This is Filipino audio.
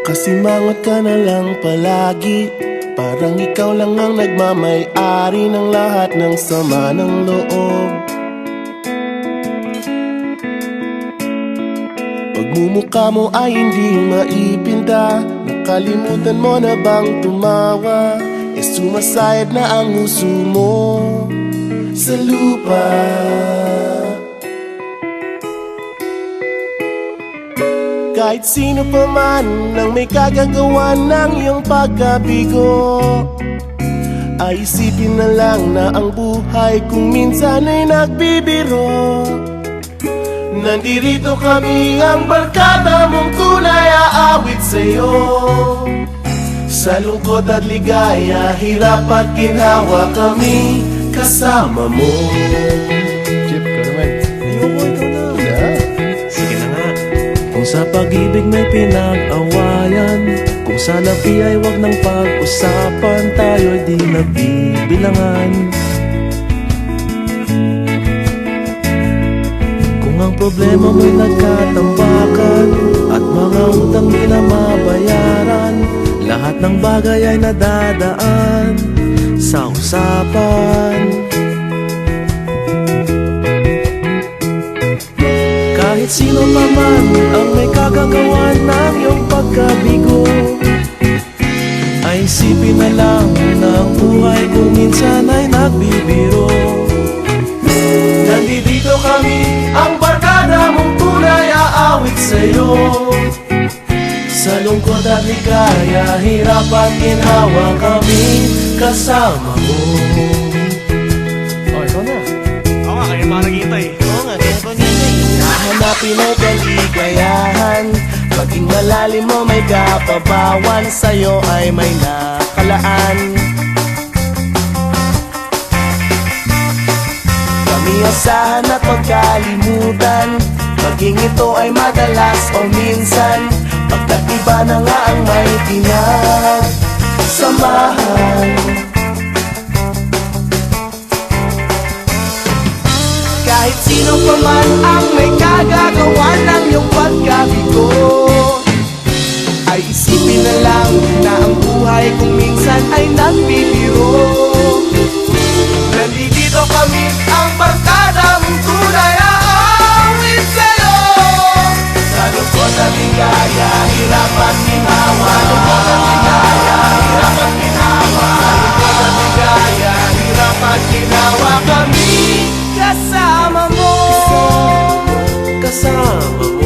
Kasimangot ka na lang palagi, parang ikaw lang ang nagmamay-ari ng lahat ng sama ng loob. Pagmumukha mo ay hindi maipinta, nakalimutan mo na bang tumawa? E sumasayad na ang huso mo sa lupa. Kahit sino pa man ang may kagagawa ng iyong pagkabigo, ay isipin na lang na ang buhay kung minsan ay nagbibiro. Nandirito kami, ang barkada mong tunay aawit sa'yo. Sa lungkot at ligaya, hirap at ginhawa, kami kasama mo. Chip, ka naman. Ayoko, ikaw na. Sige na nga. Kung sa pag-ibig may pinag-awayan, kung sa labi ay wag nang pag-usapan, tayo'y di nagbibilangan. Kung ang problema mo'y nagkatambakan at mga utang di na mabayaran, lahat ng bagay ay nadadaan sa usapan. Kahit sino pa man ang may kagagawa ng iyong pagkabigo, ay isipin na lang na ang buhay kung minsan ay nagbibiro. Nandito kami, ang barkada mong tunay aawit sa'yo. Sa lungkot at ligaya, hirap at ginhawa, kami kasama mo. Oh, ikaw na. Oo nga, kaya pa nakita eh. Oo nga, kaya pa nito eh. Hanapin ay kaligayahan, maging malalim mo may kapabawan, sa'yo ay may nakalaan. Kami asahan at magkalimutan, maging ito ay madalas o minsan, pagkat iba na nga ang may pinagsamahan. Kahit sino pa man ang may kagagawa ng iyong pagkabigo, ay isipin na lang na ang buhay kung minsan ay nagbibiro. Nandito kami, ang barkada mong tunay aawit sa'yo. Sa lungkot at ligaya, hirap at ginhawa. Sa lungkot at ligaya, hirap at ginhawa. Sa lungkot at ligaya, hirap at ginhawa, kami kasama mo. Kasama